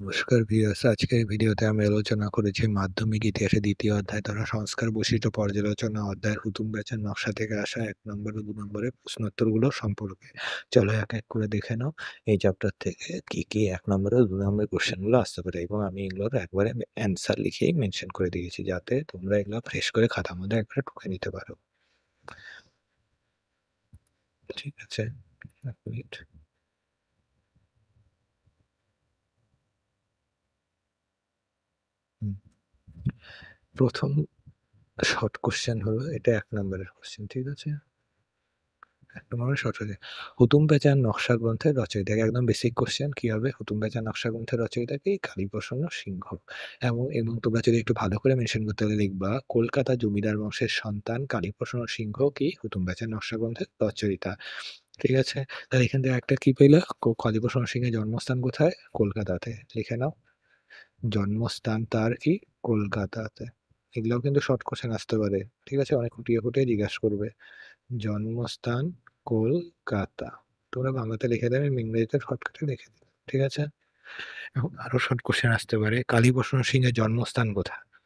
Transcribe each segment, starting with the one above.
নমস্কার ভিউয়ার্স, আজকের ভিডিওতে আমি আলোচনা করেছি মাধ্যমিক ইতিহাসে দ্বিতীয় অধ্যায় তথা সংস্কার বৈশিষ্ট্য পর্যালোচনা অধ্যায়ের হুতুম প্যাঁচার নকশা থেকে আসা ১ নম্বর ও ২ নম্বরের প্রশ্নোত্তরগুলো সম্পর্কে। চলো এক এক করে দেখে নাও এই চ্যাপ্টার থেকে কি ১ নম্বর ও ২ নম্বরের কোশ্চেনগুলো আসতে পারে, এবং আমি এগুলোর একবারে অ্যান্সার লিখেই মেনশন করে দিয়েছি যাতে তোমরা এগুলো ফ্রেশ করে খাতার মধ্যে একবারে টুকে নিতে পারো। ঠিক আছে, ১ মিনিট। হুম। প্রথম শর্ট কোশ্চেন হলো, এটা ১ নম্বরের কোশ্চেন, ঠিক আছে? একদমভাবে সঠিক। হুতুম প্যাঁচার নকশা গ্রন্থের রচয়িতা, একদম বেসিক কোশ্চেন কি হবে? হুতুম প্যাঁচার নকশা গ্রন্থের রচয়িতা কি? কালীপ্রসন্ন সিংহ। এবং তোমরা যদি একটু ভালো করে মেনশন করতে হলে লিখবা, কলকাতা জমিদার বংশের সন্তান কালীপ্রসন্ন সিংহ কি হুতুম প্যাঁচার নকশা গ্রন্থের রচয়িতা। ঠিক আছে? তাহলে এখান থেকে একটা কি পেলা? কালীপ্রসন্ন সিংহের জন্মস্থান কোথায়? কলকাতাতে। লিখে নাও। জন্মস্থান তার কি? কলকাতাতে। এগুলাও কিন্তু শর্ট কোশ্চেন আসতে পারে। ঠিক আছে? অনেক খুঁটিয়ে খুঁটিয়ে জিজ্ঞাসা করবে। জন্মস্থান কলকাতা। তোমরা বাংলাতে লিখে দেবে, আমি ইংরেজিতে শর্টকাটে লিখে দিলাম। ঠিক আছে? এখন আরো শর্ট কোশ্চেন আসতে পারে। কালীপ্রসন্ন সিংহের জন্মস্থান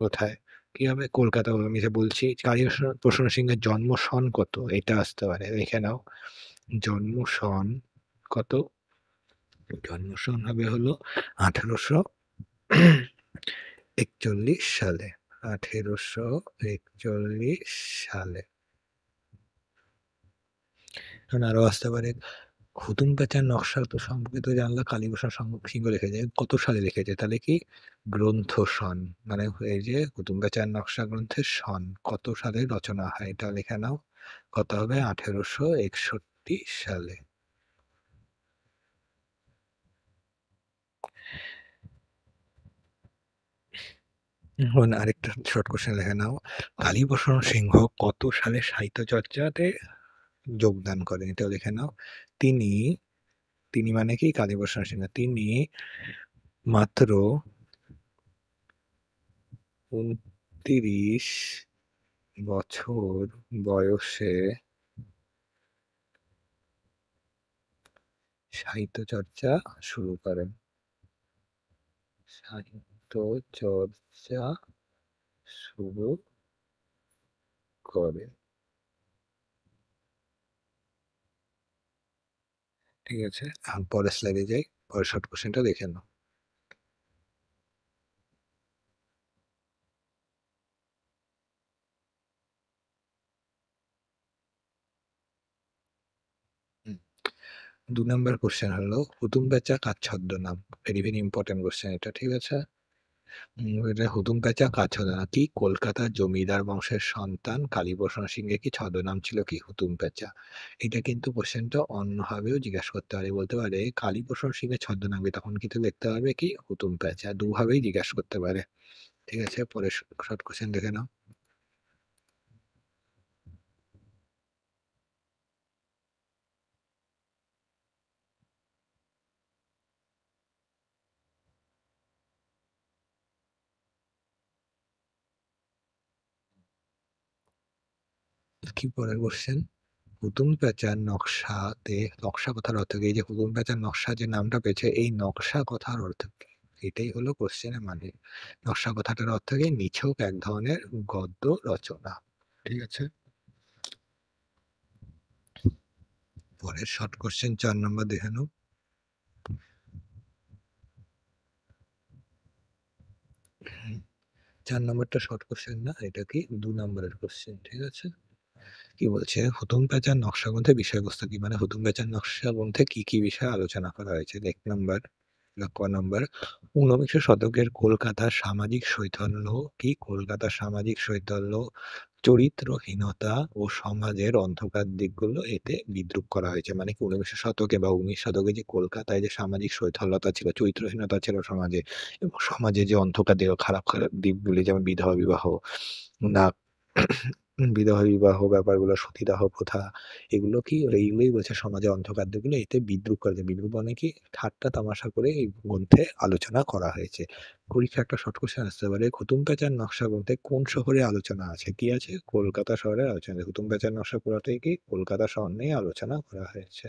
কোথায়? কি হবে? কলকাতা হবে। আমি যে বলছি কালীপ্রসন্ন সিংহের জন্ম সন কত? এটা আসতে পারে। লিখে নাও। জন্ম সন কত? জন্ম সন হবে হলো ১৮৪১ সালে। ১৮৪১ সালে। এখন আরো আসতে পারে, হুতুম প্যাঁচার নকশা তো সম্পর্কে তো জানলা, কালীপ্রসন্ন সিংহ লিখেছে। কত সালে লিখেছে? তাহলে কি গ্রন্থ সন, মানে এই যে হুতুম প্যাঁচার নকশা গ্রন্থের সন কত সালে রচনা হয়, এটা লিখে নাও। কত হবে? ১৮৬১ সালে। এখন আরেকটা শর্ট কোশ্চেন লিখে নাও। কালীপ্রসন্ন সিংহ কত সালে সাহিত্য চর্চাতে যোগদান করেন? এটাও লিখে নাও। তিনি তিনি মানে কি? কালীপ্রসন্ন সিংহ। তিনি মাত্র ২৯ বছর বয়সে সাহিত্য চর্চা শুরু করেন। সাহিত্য চর্চা শুরু করেন। ঠিক আছে? পরের স্লাইডে যাই। পরের শর্ট কোশ্চেনটা দেখে নাও। হুম। ২ নাম্বার কোশ্চেন হলো, হুতুম প্যাঁচা কার ছদ্মনাম? ভেরি, ভেরি ইম্পোর্টেন্ট কোশ্চেন এটা। ঠিক আছে? এটা হুতুম প্যাঁচা কার ছদ্মনাম? কি কলকাতার জমিদার বংশের সন্তান কালীপ্রসন্ন সিংহের কি ছদ্মনাম ছিল কি? হুতুম প্যাঁচা। এটা কিন্তু কোশ্চেনটা অন্যভাবেও জিজ্ঞাসা করতে পারে। বলতে পারে কালীপ্রসন্ন সিংহের ছদ্মনাম কি? তখন কিন্তু লিখতে হবে কি? হুতুম প্যাঁচা। দুভাবেই জিজ্ঞাসা করতে পারে। ঠিক আছে? পরের শর্ট কোশ্চেন দেখে নাও। কি পরের কোশ্চেন? হুতুম প্যাঁচার নকশাতে, নকশা কথার অর্থ কি? এই যে হুতুম প্যাঁচার নকশা যে নামটা পেয়েছে, এই নকশা কথার অর্থ কি? এটাই হলো কোশ্চেনের মানে। নকশা কথাটার অর্থ কি? নিছক এক ধরনের গদ্য রচনা। ঠিক আছে? পরের শর্ট কোশ্চেন ৪ নম্বর দেখে নাও। ৪ নম্বরটা শর্ট কোশ্চেন না, এটা কি ২ নম্বরের কোশ্চেন। ঠিক আছে? কি বলছে? হুতুম প্যাঁচার নকশা গ্রন্থের বিষয়বস্তু কি? মানে হুতুম প্যাঁচার নকশা গ্রন্থে কি বিষয়ে আলোচনা করা হয়েছে? ১ নাম্বার, ক নাম্বার, ঊনবিংশ শতকের কলকাতার সামাজিক শৈথল্য কি? কলকাতার সামাজিক শৈথল্য, চরিত্রহীনতা ও সমাজের অন্ধকার দিকগুলো এতে বিদ্রূপ করা হয়েছে। মানে কি ঊনবিংশ শতকে বা ১৯ শতকে যে কলকাতায় যে সামাজিক শৈথল্যতা ছিল, চরিত্রহীনতা ছিল সমাজে, এবং সমাজে যে অন্ধকার দিক, খারাপ দিকগুলি, যেমন বিধবা বিবাহ, না বিধবা বিবাহ ব্যাপারগুলো, সতীদাহ প্রথা, এগুলো কি? এইগুলোই বলছে সমাজে অন্ধকার দিকগুলো এতে বিদ্রূপ করেছে। বিদ্রূপ মানে কি? ঠাট্টা তামাশা করে এই গ্রন্থে আলোচনা করা হয়েছে। পরীক্ষায় একটা শর্ট কোশ্চেন আসতে পারে, হুতুম প্যাঁচার নকশা গ্রন্থে কোন শহরে আলোচনা আছে? কি আছে? কলকাতা শহরের আলোচনা আছে। হুতুম প্যাঁচার নকশা পুরাটাই কি? কলকাতা শহর নিয়ে আলোচনা করা হয়েছে।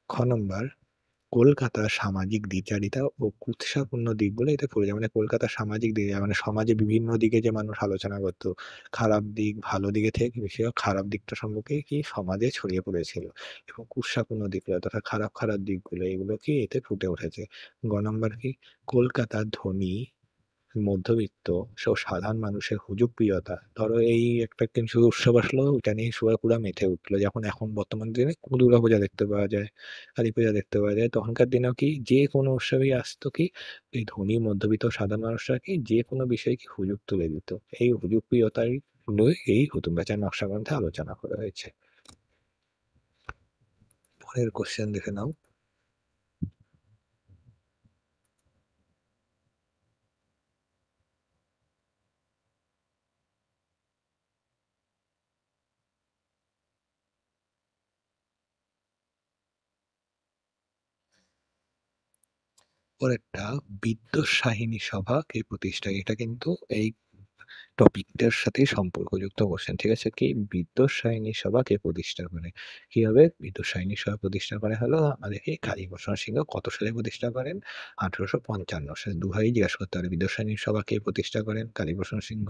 খ নম্বর, কলকাতার সামাজিক দ্বিচারিতা ও কুৎসাপূর্ণ দিকগুলো এতে পড়ে যায়। মানে কলকাতার সামাজিক দিক মানে সমাজে বিভিন্ন দিকে যে মানুষ আলোচনা করত। খারাপ দিক, ভালো দিকে থেকে বেশিরভাগ খারাপ দিকটা সম্পর্কে কি সমাজে ছড়িয়ে পড়েছিল। এবং কুৎসাপূর্ণ দিকগুলো তথা খারাপ, খারাপ দিকগুলো এগুলো কি এতে ফুটে উঠেছে। গ নাম্বার কি কলকাতার ধনী মধ্যবিত্ত সাধারণ মানুষের হুজুগ প্রিয়তা। ধরো এই একটা কিছু উৎসব আসলো ওইটা নিয়ে সবাই পুরা মেতে উঠলো। যেমন এখন বর্তমান দিনে দুর্গাপূজা দেখতে পাওয়া যায়, কালীপূজা দেখতে পাওয়া যায়। তখনকার দিনেও কি যে কোনো উৎসবেই আসতো কি এই ধনী মধ্যবিত্ত সাধারণ মানুষরা কি যে কোনো বিষয়ে কি হুজুগ তুলে দিত। এই হুজুগ প্রিয়তাই লই এই হুতুম প্যাঁচার নকশা গ্রন্থে আলোচনা করা হয়েছে। পরের কোশ্চেন দেখে নাও। পরেরটা বিদ্বৎসাহিনী সভা কে প্রতিষ্ঠা? এটা কিন্তু এই টপিকটার সাথেই সম্পর্কযুক্ত কোশ্চেন। ঠিক আছে? কি বিদ্বৎসাহিনী সভা কে প্রতিষ্ঠা করে? কি হবে? বিদ্বৎসাহিনী সভা প্রতিষ্ঠা করে হলো আমাদের এই কালীপ্রসন্ন সিংহ কত সালে প্রতিষ্ঠা করেন? ১৮৫৫ সালে। দুভাবেই জিজ্ঞাসা করতে পারে। বিদ্বৎসাহিনী সভা কে প্রতিষ্ঠা করেন? কালীপ্রসন্ন সিংহ।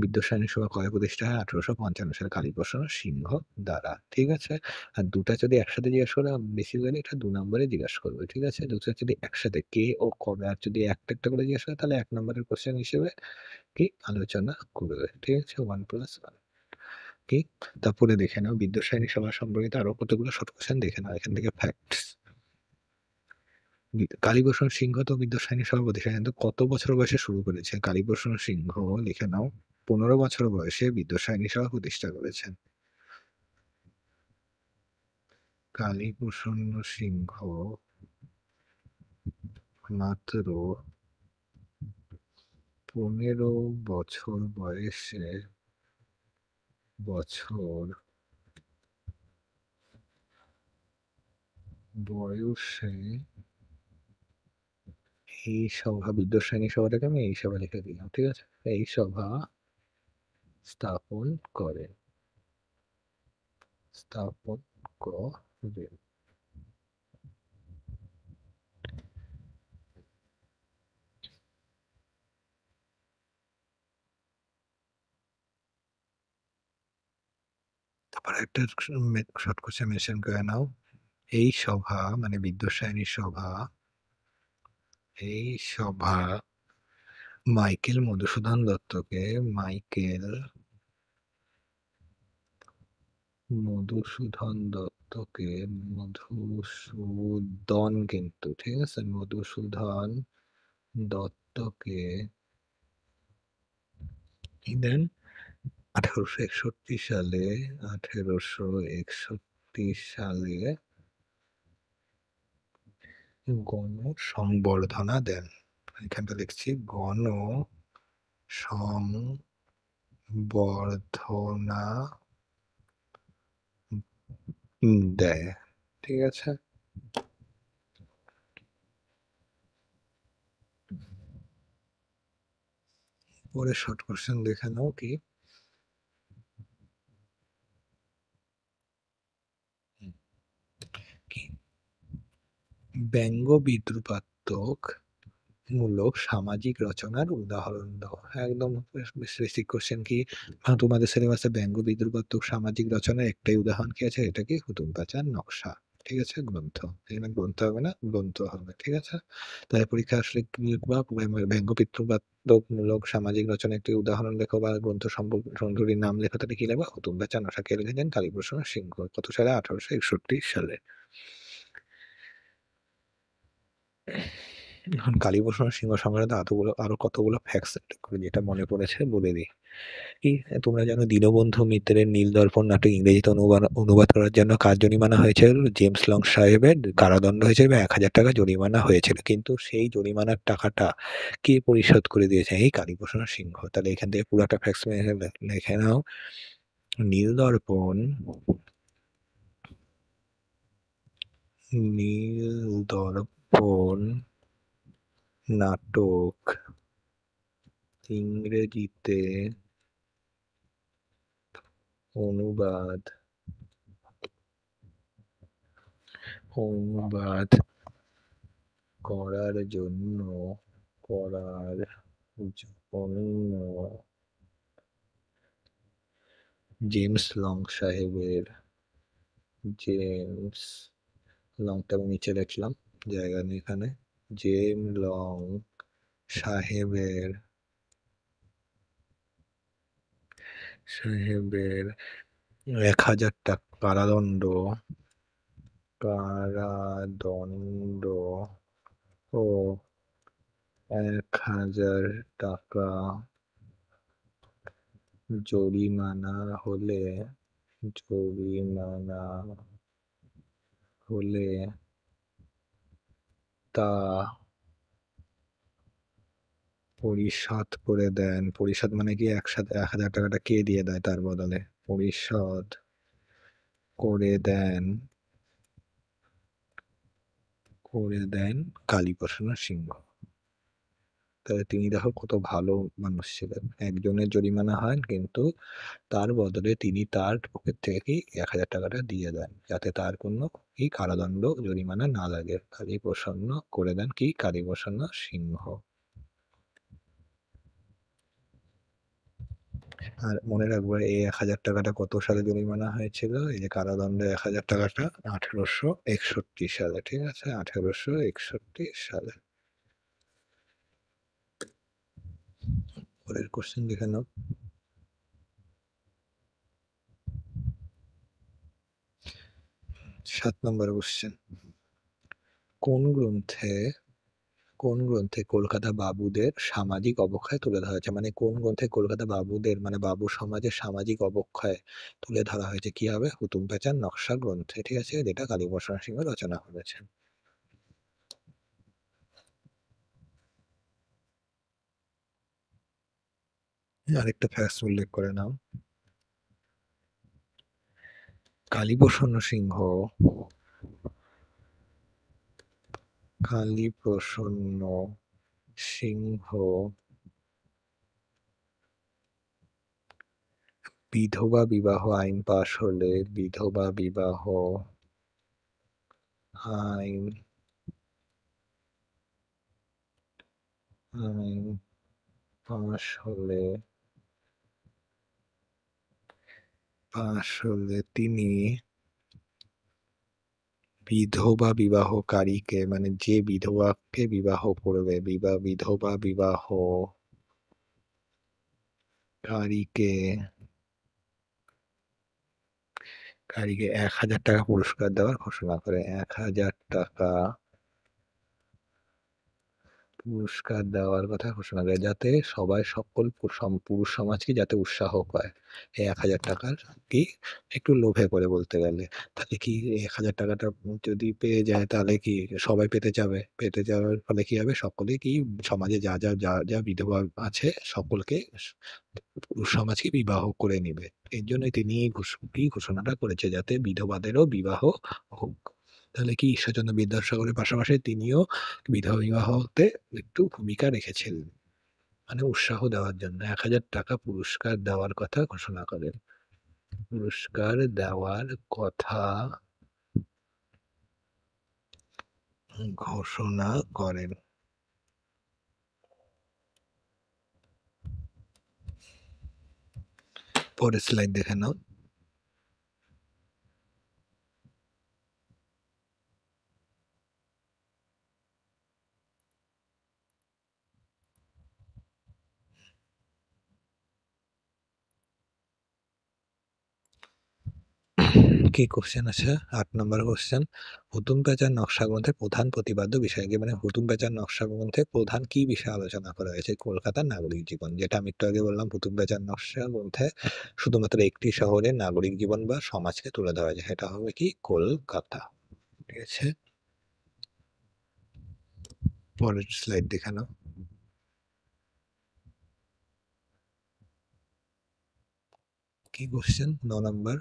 বিদ্বৎসাহিনী সভা কবে প্রতিষ্ঠা হয়? ১৮৫৫ সালে কালীপ্রসন্ন সিংহ দ্বারা। ঠিক আছে? আর ২ টা যদি একসাথে জিজ্ঞাসা করে বেসিক্যালি এটা ২ নম্বরে জিজ্ঞাসা করবে। ঠিক আছে? ২ টা যদি একসাথে কে ও কবে আর যদি একটা, একটা করে জিজ্ঞাসা করে তাহলে ১ নম্বরের কোশ্চেন হিসেবে কি আলোচনা করবে। ঠিক আছে? 1+1 কি? তারপরে দেখে নাও বিদ্যাসায়নী সভা সম্পর্কিত আরো কতগুলো শর্ট কোয়েশ্চেন দেখে নাও। এখান থেকে ফ্যাক্টস। কালীপ্রসন্ন সিংহ তো বিদ্যাসায়নী সভা প্রতিষ্ঠা কিন্তু কত বছর বয়সে শুরু করেছে? কালীপ্রসন্ন সিংহ লিখে নাও ১৫ বছর বয়সে বিদ্যাসায়নী সভা প্রতিষ্ঠা করেছেন। কালীপ্রসন্ন সিংহ মাত্র ১৫ বছর বয়সে এই সভা বিদ্যাসায়নী সভাটাকে আমি এই সভা লিখে দিলাম। ঠিক আছে? এই সভা স্থাপন করেন। স্থাপন করেন। তারপর একটা শর্ট কোশ্চেন মেনশন করে নাও। এই সভা মানে বিদ্যাসায়নী সভা, এই সভা মাইকেল মধুসূদন দত্তকে মধুসূদন দত্তকে মধুসূদন কিন্তু ঠিক আছে মধুসূদন দত্তকে দেন ১৮৬১ সালে গণসংবর্ধনা দেন। এখানটা লিখছি গণসংবর্ধনা দেয়। ঠিক আছে? পরে শর্ট কোশ্চেন দেখে নাও কি ব্যঙ্গ বিদ্রুপাত্মক মূলক সামাজিক রচনার উদাহরণ দাও। একদম বেসিক কোশ্চেন কি তোমাদের সিলেবাসে ব্যঙ্গ বিদ্রুপাত্মক সামাজিক রচনার একটাই উদাহরণ কি আছে? এটা কি হুতুম প্যাঁচার নকশা। ঠিক আছে? গ্রন্থ। এখানে গ্রন্থ হবে না, গ্রন্থ হবে। ঠিক আছে? তাহলে পরীক্ষা আসলে কি লিখবা? ব্যঙ্গ বিদ্রুপাত্মক মূলক সামাজিক রচনার একটি উদাহরণ লেখো বা গ্রন্থ গ্রন্থটির নাম লেখো তাহলে কি লিখবা? হুতুম প্যাঁচার নকশা। কে লিখেছেন? কালীপ্রসন্ন সিংহ। কত সালে? ১৮৬১ সালে। এখন কালীপ্রসন্ন সিংহ সংক্রান্ত আরো কতগুলো ফ্যাক্টস করে যেটা মনে পড়েছে বলে দিই। কি তোমরা জানো দীনবন্ধু মিত্রের নীলদর্পণ নাটক ইংরেজিতে অনুবাদ করার জন্য কার জরিমানা হয়েছিল? জেমস লং সাহেবের কারাদণ্ড হয়েছিল এবং ১,০০০ টাকা জরিমানা হয়েছিল। কিন্তু সেই জরিমানার টাকাটা কে পরিশোধ করে দিয়েছে? এই কালীপ্রসন্ন সিংহ। তাহলে এখান থেকে পুরাটা ফ্যাক্টস লিখে নাও। নীলদর্পণ নীলদর্পণ নাটক ইংরেজিতে অনুবাদ করার জন্য করার জন্য জেমস লং সাহেবের জেমস লংটা আমি নিচে লিখলাম, জায়গা নেই এখানে। জেম লং সাহেবের সাহেবের 1000 টাকা কারাদণ্ড ও 1000 টাকা জরিমানা হলে তা পরিশোধ করে দেন। পরিশোধ মানে কি, একসাথে 1000 টাকাটা কে দিয়ে দেয় তার বদলে, পরিশোধ করে দেন কালীপ্রসন্ন সিংহ। তাহলে তিনি দেখো কত ভালো মানুষ ছিলেন, একজনের জরিমানা হয় কিন্তু তার বদলে তিনি তার পকেট থেকে কি 1000 টাকাটা দিয়ে দেন, যাতে তার কোনো কি কারাদণ্ড জরিমানা না লাগে। কালীপ্রসন্ন করে দেন কি কালীপ্রসন্ন সিংহ। আর মনে রাখবো এই 1000 টাকাটা কত সালে জরিমানা হয়েছিল, এই যে কারাদণ্ড 1000 টাকাটা 1861 সালে, ঠিক আছে, 1861 সালে। পরের কোশ্চেন দেখে নাও। 7 নম্বর কোশ্চেন। কোন গ্রন্থে কলকাতা বাবুদের সামাজিক অবক্ষয় তুলে ধরা হয়েছে? মানে কোন গ্রন্থে কলকাতা বাবুদের মানে বাবু সমাজের সামাজিক অবক্ষয় তুলে ধরা হয়েছে? কি হবে? হুতুম প্যাঁচার নকশা গ্রন্থে, ঠিক আছে, যেটা কালীপ্রসন্ন সিংহ রচনা করেছেন। আরেকটা ফ্যাক্ট উল্লেখ করে নাও। কালীপ্রসন্ন সিংহ বিধবা বিবাহ আইন পাশ হলে তিনি বিধবা বিবাহকারীকে, মানে যে বিধবাকে বিবাহ করবে, বিধবা বিবাহকারীকে 1000 টাকা পুরস্কার দেওয়ার ঘোষণা করে। 1000 টাকা পুরস্কার দেওয়ার কথা ঘোষণা করে, যাতে সকল পুরুষ সমাজকে যাতে উৎসাহ পায় এই 1000 টাকার কি একটু লোভে করে বলতে গেলে। তাহলে কি 1000 টাকাটা যদি পেয়ে যায় তাহলে কি সবাই পেতে যাওয়ার ফলে কি হবে, সকলে কি সমাজে যা যা যা যা বিধবা আছে সকলকে পুরুষ সমাজকে বিবাহ করে নিবে। এর জন্য তিনি এই ঘোষণাটা করেছে, যাতে বিধবাদেরও বিবাহ হোক। তাহলে কি ঈশ্বরচন্দ্র বিদ্যাসাগরের পাশাপাশি তিনিও বিধবা বিবাহতে একটু ভূমিকা রেখেছিলেন, মানে উৎসাহ দেওয়ার জন্য 1000 টাকা পুরস্কার দেওয়ার কথা ঘোষণা করেন। পরের স্লাইড দেখে নাও। কি কোশ্চেন আছে? 8 নম্বর কোশ্চেন। হুতুম প্যাঁচার নকশা গ্রন্থের প্রধান প্রতিপাদ্য বিষয় কি? মানে হুতুম প্যাঁচার নকশা গ্রন্থে প্রধান কি বিষয়ে আলোচনা করা হয়েছে? কলকাতার নাগরিক জীবন, যেটা আমি একটু আগে বললাম। হুতুম প্যাঁচার নকশা গ্রন্থে শুধুমাত্র একটি শহরের নাগরিক জীবন বা সমাজকে তুলে ধরা যায়, সেটা হবে কি কলকাতা, ঠিক আছে। পরের স্লাইড দেখে নাও। কি কোশ্চেন? 9 নম্বর।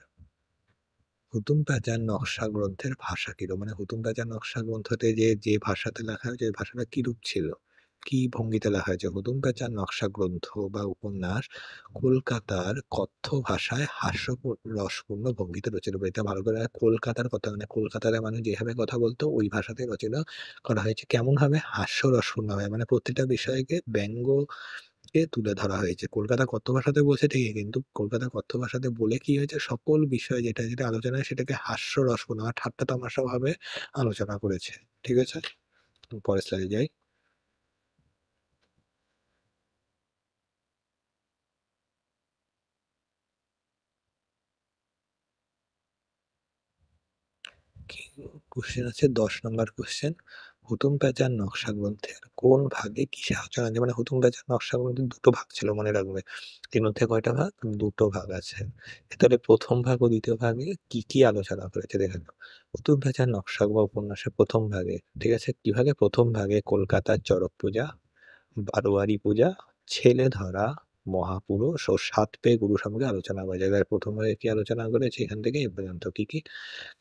হুতুম প্যাঁচার নকশা গ্রন্থের ভাষা কিরূপ? মানে হুতুম প্যাঁচার নকশা গ্রন্থতে যে ভাষাতে লেখা হয়েছে, ওই ভাষাটা কিরূপ ছিল? কি ভঙ্গিতে লেখা হয়েছে? হুতুম প্যাঁচার নকশা গ্রন্থ বা উপন্যাস কলকাতার কথ্য ভাষায় রসপূর্ণ ভঙ্গিতে রচিত। এটা ভালো করে কলকাতার কথা মানে কলকাতার মানুষ যেভাবে কথা বলতো ওই ভাষাতেই রচিত করা হয়েছে। কেমনভাবে? হাস্যরসপূর্ণভাবে মানে প্রত্যেকটা বিষয়কে ব্যঙ্গকে তুলে ধরা হয়েছে। কলকাতা কথ্য ভাষাতে বলছে ঠিকই কিন্তু কলকাতা কথ্য ভাষাতে বলে কি হয়েছে সকল বিষয় যেটা আলোচনা হয় সেটাকে হাস্যরসপূর্ণ আর ঠাট্টা তামাশা ভাবে আলোচনা করেছে। ঠিক আছে? পরের স্লাইডে যাই। কোশ্চেন আছে ১০ নম্বর কোশ্চেন। হুতুম প্যাঁচার নকশা গ্রন্থের কোন ভাগে কিসে আলোচনা আছে? মানে হুতুম প্যাঁচার নকশা গ্রন্থের ২ টো ভাগ ছিল মনে রাখবে। এর মধ্যে কয়টা ভাগ? ২ টো ভাগ আছে। তাহলে ১ম ভাগ ও ২য় ভাগে কি আলোচনা করেছে দেখে নাও। হুতুম প্যাঁচার নকশা বা উপন্যাসের ১ম ভাগে, ঠিক আছে? কি ভাগে? ১ম ভাগে কলকাতার চড়ক পূজা, বারোয়ারি পূজা, ছেলে ধরা, মহাপুরুষ ও সাত পেয়ে গুরু সম্পর্কে আলোচনা করেছে। এবার ১ম ভাগে কি আলোচনা করেছে এখান থেকে এ পর্যন্ত কি?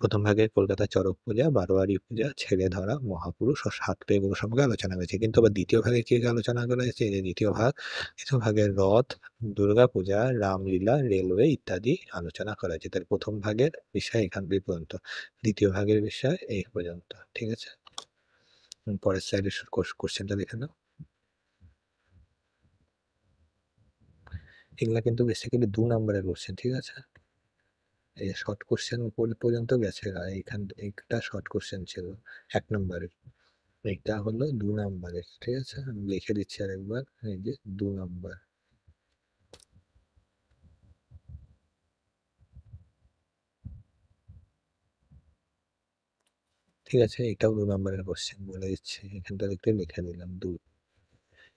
১ম ভাগে কলকাতার চড়ক পূজা, বারোয়ারি পূজা, ছেলে ধরা, মহাপুরুষ ও সাত পেয়ে গুরু সম্পর্কে আলোচনা করেছে। কিন্তু আবার ২য় ভাগে কি আলোচনা করা হয়েছে? এই যে ২য় ভাগে রথ, দুর্গাপূজা, রামলীলা, রেলওয়ে ইত্যাদি আলোচনা করা হয়েছে। তাহলে ১ম ভাগের বিষয় এখান এই পর্যন্ত। ২য় ভাগের বিষয় এই পর্যন্ত। ঠিক আছে? পরের স্লাইডে কোশ্চেনটা দেখে নাও। এগুলা কিন্তু বেসিক্যালি ২ নাম্বারের কোশ্চেন, ঠিক আছে? এই শর্ট কোশ্চেন পর্যন্ত গেছে। এইটা শর্ট কোশ্চেন ছিল ১ নাম্বারের। এইটা হলো ২ নাম্বারের। ঠিক আছে? আমি লিখে দিচ্ছি আরেকবার। এই যে ২ নাম্বার। ঠিক আছে? এটাও ২ নাম্বারের কোশ্চেন বলে দিচ্ছি। এখানটা একটু লিখে দিলাম ২।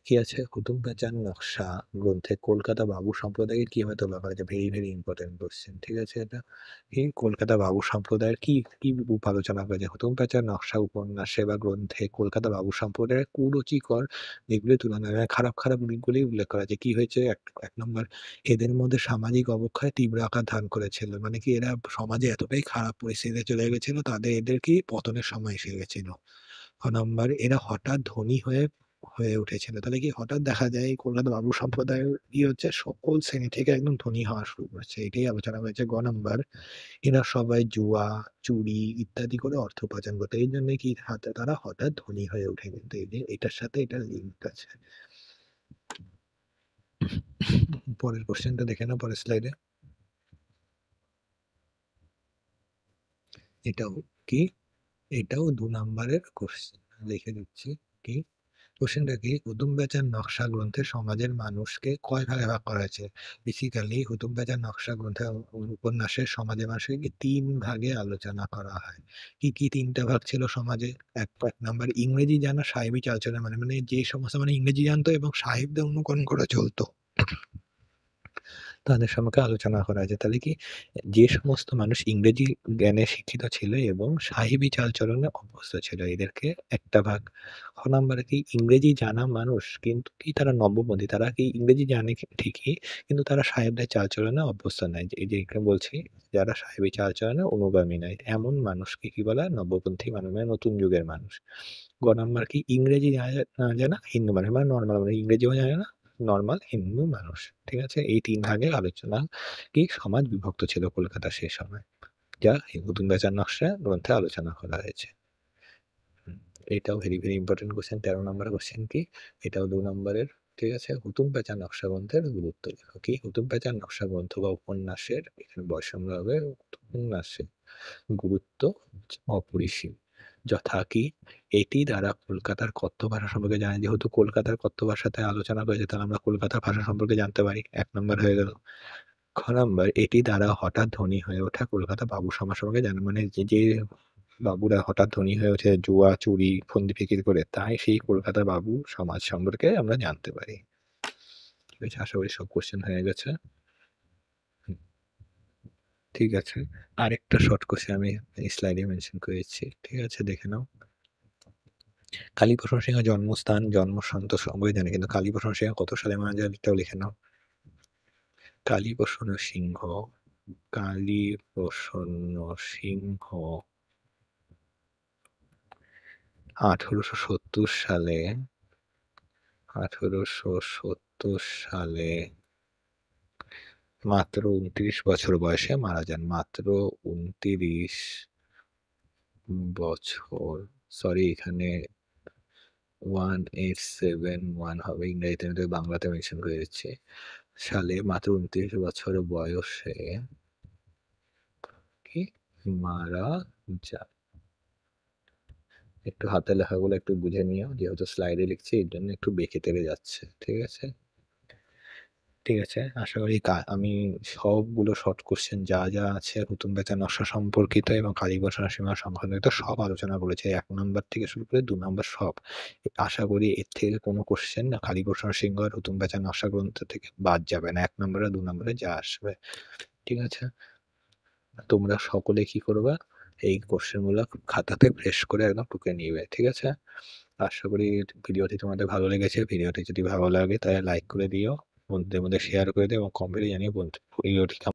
কি আছে? কুতুব প্যাঁচার নকশা গ্রন্থে কলকাতা বাবু সম্প্রদায়ের কিভাবে তোলা হয়েছে? Very, very important question. ঠিক আছে এটা? এই কলকাতা বাবু সম্প্রদায়ের কি রূপ আলোচনা করেছে? হুতুম প্যাঁচার নকশা উপন্যাসে বা গ্রন্থে কলকাতা বাবু সম্প্রদায়ের কুরুচিকর দিকগুলি তুলনা মানে খারাপ দিকগুলি উল্লেখ করা হয়েছে। কি হয়েছে? ১ নম্বর এদের মধ্যে সামাজিক অবক্ষয় তীব্র আকার ধারণ করেছিল। মানে কি এরা সমাজে এতটাই খারাপ পরিস্থিতিতে চলে গেছিল এদের কি পতনের সময় এসে গেছিল। নাম্বার এরা হঠাৎ ধনী হয়ে উঠেছিল। তাহলে কি হঠাৎ দেখা যায় এই কলকাতা বাবু সম্প্রদায়ের কি হচ্ছে সকল শ্রেণী থেকে একদম ধনী হওয়া শুরু করেছে। এটাই আলোচনা হয়েছে। নাম্বার এরা সবাই জুয়া, চুরি ইত্যাদি করে অর্থ উপার্জন করতো। এইজন্য কি তারা হঠাৎ ধনী হয়ে ওঠে। কিন্তু এই যে এটার সাথে এটার লিঙ্ক আছে। পরের কোশ্চেনটা দেখে নাও পরের স্লাইডে। এটাও কি? এটাও ২ নাম্বারের কোশ্চেন। লিখে দিচ্ছি। কি? কোশ্চেনটা কি? হুতুম প্যাঁচার নকশা গ্রন্থে সমাজের মানুষকে কয় ভাগে ভাগ করা হয়েছে? বেসিক্যালি হুতুম প্যাঁচার নকশা গ্রন্থে উপন্যাসের সমাজের মানুষকে ৩ ভাগে আলোচনা করা হয়। কি ৩ টা ভাগ ছিল সমাজে? ১ নাম্বার ইংরেজি জানা সাহেবী চালচলন মানে যে সমস্ত ইংরেজি জানতো এবং সাহেবদের অনুকরণ করে চলতো। তাদের সম্পর্কে আলোচনা করা হয়েছে। তাহলে কি যে সমস্ত মানুষ ইংরেজি জ্ঞানে শিক্ষিত ছিল এবং সাহেবী চালচলনে অভ্যস্ত ছিল এদেরকে একটা ভাগ। নাম্বারে কি ইংরেজি জানা মানুষ কিন্তু কি তারা নব্যপন্থী। তারা কি ইংরেজি জানে ঠিকই কিন্তু তারা সাহেবদের চালচলনে অভ্যস্ত নয়। এই যে এখানে বলছি যারা সাহেবী চালচলনে অনুগামী নয়। এমন মানুষকে কি বলা হয়? নব্যপন্থী মানুষ মানে নতুন যুগের মানুষ। নাম্বার কি ইংরেজি না জানা হিন্দু মানুষ মানে নরমাল মানে ইংরেজিও জানে না নরমাল হিন্দু মানুষ। ঠিক আছে? এই ৩ ভাগে আলোচনা কি সমাজ বিভক্ত ছিল কলকাতা সেই সময়। যা হুতুম প্যাঁচার নকশা গ্রন্থে আলোচনা করা হয়েছে। হুম, এটাও ভেরি, ভেরি ইম্পোর্টেন্ট কোয়েশ্চেন ১৩ নম্বরের কোয়েশ্চেন কি? এটাও ২ নম্বরের। ঠিক আছে? হুতুম প্যাঁচার নকশা গ্রন্থের গুরুত্ব লেখো। কি? হুতুম প্যাঁচার নকশা গ্রন্থ বা উপন্যাসের এখানে বৈষম্য হবে উপন্যাসের গুরুত্ব অপরিসীম। যথা কি? এটি দ্বারা কলকাতার কথ্য ভাষা সম্পর্কে জানা যেহেতু কলকাতার কথ্য ভাষাতে আলোচনা করেছে তাহলে আমরা কলকাতার ভাষা সম্পর্কে জানতে পারি। ১ নম্বর হয়ে গেল। নাম্বার এটি দ্বারা হঠাৎ ধনী হয়ে ওঠা কলকাতা বাবু সমাজ সম্পর্কে জানা মানে যে বাবুরা হঠাৎ ধনী হয়ে ওঠে জুয়া, চুরি, ফন্দি ফিকির করে তাই সেই কলকাতার বাবু সমাজ সম্পর্কে আমরা জানতে পারি। ঠিক আছে? আশা করি সব কোয়েশ্চেন হয়ে গেছে। হুম, ঠিক আছে। আরেকটা শর্ট কোয়েশ্চেন আমি এই স্লাইডে মেনশন করেছি। ঠিক আছে? দেখে নাও। কালীপ্রসন্ন সিংহের জন্মস্থান, জন্মসন্ত সবই জানি কিন্তু কালীপ্রসন্ন সিংহ কত সালে মারা যান এটাও লিখে নাও। কালীপ্রসন্ন সিংহ, কালীপ্রসন্ন সিংহ ১৮৭০ সালে 1870 সালে মাত্র ২৯ বছর বয়সে মারা যান। মাত্র ২৯ বছর। সরি, এখানে 1871 হবে। ইংরেজিতে আমি বাংলাতে মেনশন করে দিচ্ছি। সালে মাত্র ২৯ বছর বয়সে কি মারা যান। একটু হাতে লেখাগুলো একটু বুঝে নিও, যেহেতু স্লাইডে লিখছি এর জন্য একটু বেঁকে তেড়ে যাচ্ছে। ঠিক আছে? ঠিক আছে, আশা করি আমি সবগুলো শর্ট কোশ্চেন যা আছে হুতুম প্যাঁচা নকশা সম্পর্কিত এবং কালীবর্ষ সীমা সম্পর্কিত সব আলোচনা করেছি। ১ নাম্বার থেকে শুরু করে ২ নাম্বার সব। আশা করি এর থেকে কোনো কোশ্চেন না কালীবর্ষ সিংহ আর হুতুম প্যাঁচা নকশা গ্রন্থ থেকে বাদ যাবে না। ১ নাম্বারে ২ নাম্বারে যা আসবে। ঠিক আছে? তোমরা সকলে কি করবা? এই কোশ্চেনগুলো খাতাতে ফ্রেশ করে একদম টুকে নিবে। ঠিক আছে? আশা করি ভিডিওটি তোমাদের ভালো লেগেছে। ভিডিওটি যদি ভালো লাগে তাহলে লাইক করে দিও। বন্ধুদের মধ্যে শেয়ার করে দিও এবং কমেন্টে জানিও ভিডিওটি কেমন